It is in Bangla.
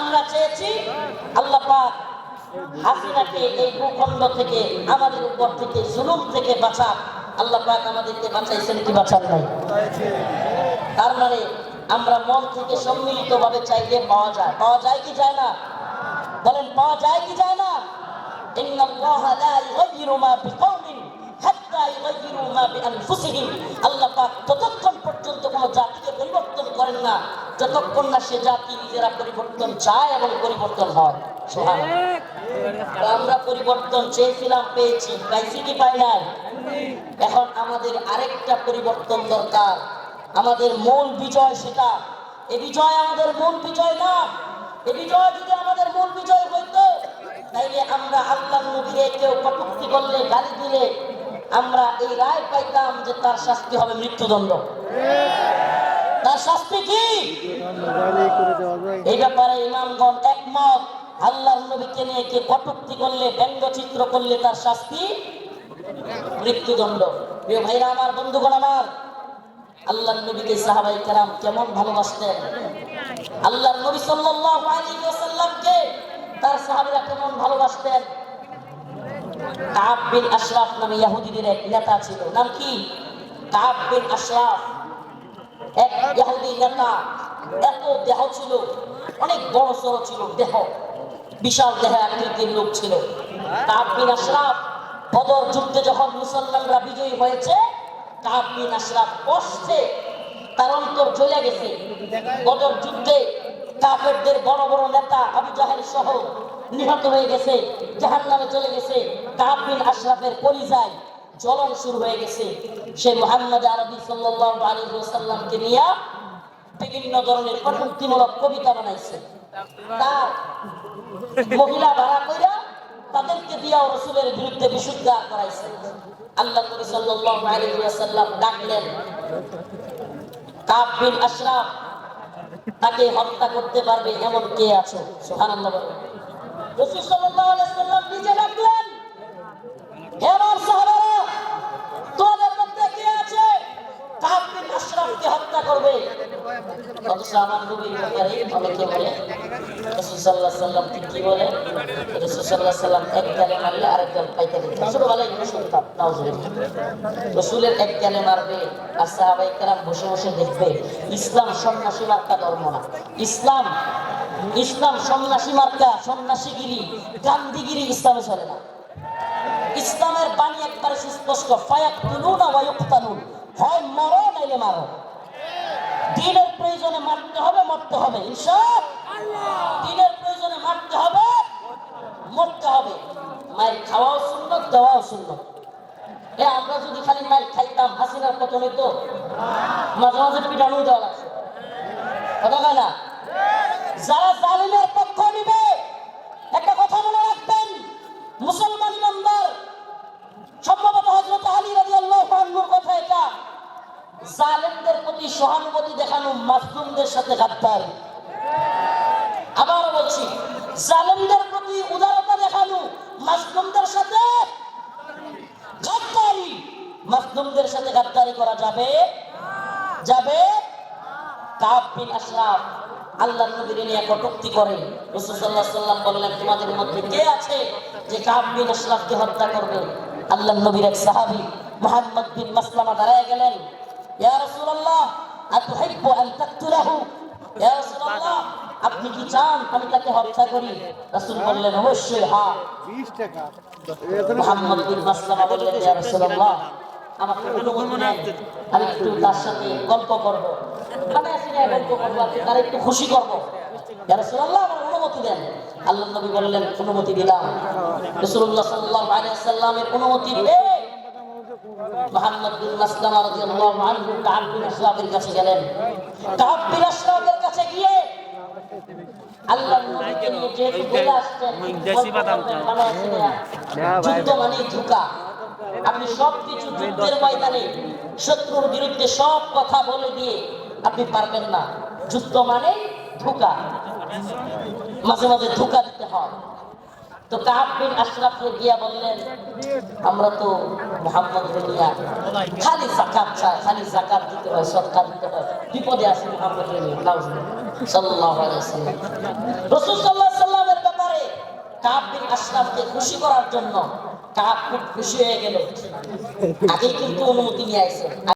আমরা চেয়েছি আল্লাহ পাক হাসিনাকে এই ভূখণ্ড থেকে, আমাদের উপর থেকে, জুলুম থেকে বাঁচা। আল্লাহ পাক আমাদেরকে বাঁচাইছেন কি বাঁচান নাই? তার মানে আমরা মন থেকে সম্মিলিত ভাবে চাইলে পাওয়া যায়। পাওয়া যায় কি যায় না? বলেন, পাওয়া যায় কি যায় না? ইন্নাল্লাহা লা ইউগাইয়িরু মা বিকাওমিন হাত্তা ইউগাইয়িরু মা বিআনফুসিহিম। আল্লাহ পাক ততক্ষণ পর্যন্ত কোন জাতিকে পরিবর্তন করেন না যতক্ষণ না সে জাতি নিজেরা পরিবর্তন চায় এবং পরিবর্তন হয়। সুবহানাল্লাহ। আমরা পরিবর্তন চেয়েছিলাম, পেয়েছি। পাইছি কি পাই নাই? এখন আমাদের আরেকটা পরিবর্তন দরকার। আমাদের মূল বিজয় সেটা। এই বিজয় আমাদের মূল বিজয় না। এই বিজয় যদি আমাদের মূল বিজয় হইতো, তাইলে আমরা আল্লাহর নবীকে কেউ কটূক্তি করলে, গালি দিলে আমরা এই রায় পাইতাম যে তার শাস্তি হবে মৃত্যুদণ্ড। তার শাস্তি কি? এই ব্যাপারে ইমামগণ একমত। আল্লাহর নবীকে নিয়ে কে কটূক্তি করলে, ব্যঙ্গচিত্র করলে তার শাস্তি মৃত্যুদণ্ড। প্রিয় ভাইরা আমার, বন্ধুগণ আমার, আল্লাহর নবীকে সাহাবায়ে কেরাম কেমন ভালোবাসতেন। আল্লাহর নবী সাল্লাল্লাহু আলাইহি ওয়াসাল্লামকে তার সাহাবীরা কেমন ভালোবাসতেন। কাব বিন আশরাফ নামে ইহুদিদের এক নেতা ছিল। নাম কি? কাব বিন আশরাফ, এক ইহুদি নেতা। এত দেহ ছিল, অনেক বড় সড়ো ছিল দেহ, বিশাল দেহ আকৃতির লোক ছিল কাব বিন আশরাফ। বদর যুদ্ধে যখন মুসলমানরা বিজয়ী হয়েছে, কাব বিন আশরাফ কষ্টে তার অন্তর জ্বলে গেছে। বদর যুদ্ধে কাফেরদের বড় বড় নেতা আবু জাহেল সহ নিহত হয়ে গেছে, জাহান্নামে চলে গেছে। কাব বিন আশরাফের কলিজায় জ্বলন শুরু হয়ে গেছে। সে মুহাম্মদ আরবি সাল্লাল্লাহু আলাইহি ওয়াসাল্লামকে নিয়ে বিভিন্ন ধরনের কটূক্তিমূলক কবিতা বানাইছে। তার মহিলা ভাড়া কইরা তাদেরকে দিয়াও রাসূলের বিরুদ্ধে বিশুদ্ধ করাইছে। আল্লাহ নবী সাল্লাল্লাহু আলাইহি ওয়াসাল্লাম ডাকলেন, কাব বিন আশরাফ তাকে হত্যা করতে পারবে এমন কে আছে? সুবহানাল্লাহ। রাসূল সাল্লাল্লাহু আলাইহি ওয়াসাল্লাম নিজে ডাকলেন, হে আমার সাহাবারা, তোমাদের মধ্যে কে আছে কাব বিন আশরাফকে হত্যা করবে? অথচ আমার নবীর ব্যাপারে অনেকে বলে রাসূল সাল্লাল্লাহু আলাইহি ওয়াসাল্লাম কি বলে? রাসূল সাল্লাল্লাহু আলাইহি ওয়াসাল্লাম এক গালে মারলে আরেকজন পাইতে দিত। ছোটবেলায় শুনতাম, নাউজুবিল্লাহ। রাসূলের এক গালে মারবে আর সাহাবায়ে কেরাম বসে বসে দেখবে। ইসলাম সন্ন্যাসী মার্কা ধর্ম না। ইসলাম সন্ন্যাসী মার্কা, সন্ন্যাসীগিরি, গান্ধীগিরি ইসলামে চলে না। ইসলামের বাণী একবারে সুস্পষ্ট, ফায়াকতুলুনা ওয়া ইউকতালুন, হয় মরো নাইলে মারো। দিনের প্রয়োজনে মারতে হবে, মরতে হবে ইনশাআল্লাহ। দিনের প্রয়োজনে মারতে হবে, মরতে হবে। মায়ের খাওয়াও সুন্নত, দেওয়াও সুন্নত। আমরা যদি খালি মায়ের খাইতাম, হাসিনার পতন হইতো? মাঝে মাঝে পিটানো দেওয়া লাগছে, কথা কয় না? যারা জালিমের পক্ষ নিবে, একটা কথা মনে রাখবেন, মুসলমান ইমানদার, সম্ভবত হযরত আলী রাদিয়াল্লাহু আনহুর কথা এটা, জালেমদের প্রতি সহানুভূতি দেখানো মাজলুমদের সাথে গাদ্দারি। আবার বলছি, জালেমদের প্রতি উদারতা দেখানো মাজলুমদের সাথে গাদ্দারি। মাজলুমদের সাথে গাদ্দারি করা যাবে? কাব বিন আশরাফ আল্লাহর নবীর নিয়ে কটূক্তি করে। রাসূল সাল্লাল্লাহু আলাইহি ওয়াসাল্লাম বললেন, তোমাদের মধ্যে কে আছে যে কাব বিন আশরাফকে হত্যা করবে? আল্লাহর নবীর এক সাহাবী মুহাম্মদ বিন মাসলামা দাঁড়ায় গেলেন, ইয়া রাসূলুল্লাহ আতুহিব্বু আন তাকতুলাহু? ইয়া রাসূলুল্লাহ, আপনি কি চান আমি তাকে হত্যা করি? রাসূল বললেন, অবশ্যই, হ্যাঁ। 20 টাকা। মুহাম্মদ বিন মাসলামা বললেন, ইয়া রাসূলুল্লাহ, আমাকে অনুমতি দেন, আমি একটু তার সাথে গল্প করব, মানে আসলে গল্প করব, তার একটু খুশি করব। ইয়া রাসূলুল্লাহ, আমার অনুমতি দেন। আল্লাহর নবী বললেন, অনুমতি দিলাম। রাসূলুল্লাহ সাল্লাল্লাহু আলাইহি ওয়াসাল্লামের অনুমতি পেয়ে মুহাম্মদ বিন মাসলামা রাদিয়াল্লাহু আনহু কাব বিন আশরাফের কাছে গেলেন। কাব বিন আশরাফের কাছে গিয়ে আল্লাহর নবীকে নিয়ে যেহেতু বলে আসছেন, যুদ্ধ মানে ধোঁকা। আপনি সবকিছু যুদ্ধের ময়দানে শত্রুর বিরুদ্ধে সব কথা বলে দিয়ে আপনি পারবেন না। যুদ্ধ মানে ধোঁকা, মাঝে মাঝে ধোঁকা দিতে হয়। তো কাব বিন আশরাফকে গিয়া বললেন, আমরা তো মুহাম্মদ নিয়া খালি যাকাত চাই, খালি যাকাত দিতে হয়, সদকা দিতে হয়, বিপদে আছে মুহাম্মদ সাল্লাল্লাহু আলাইহি ওয়াসাল্লাম। রাসূল সাল্লাল্লাহু আলাইহি ওয়াসাল্লামের ব্যাপারে কাব বিন আশরাফকে খুশি করার জন্য কাব খুব খুশি হয়ে গেল। আগে কিন্তু অনুমতি নিয়ে আইছে।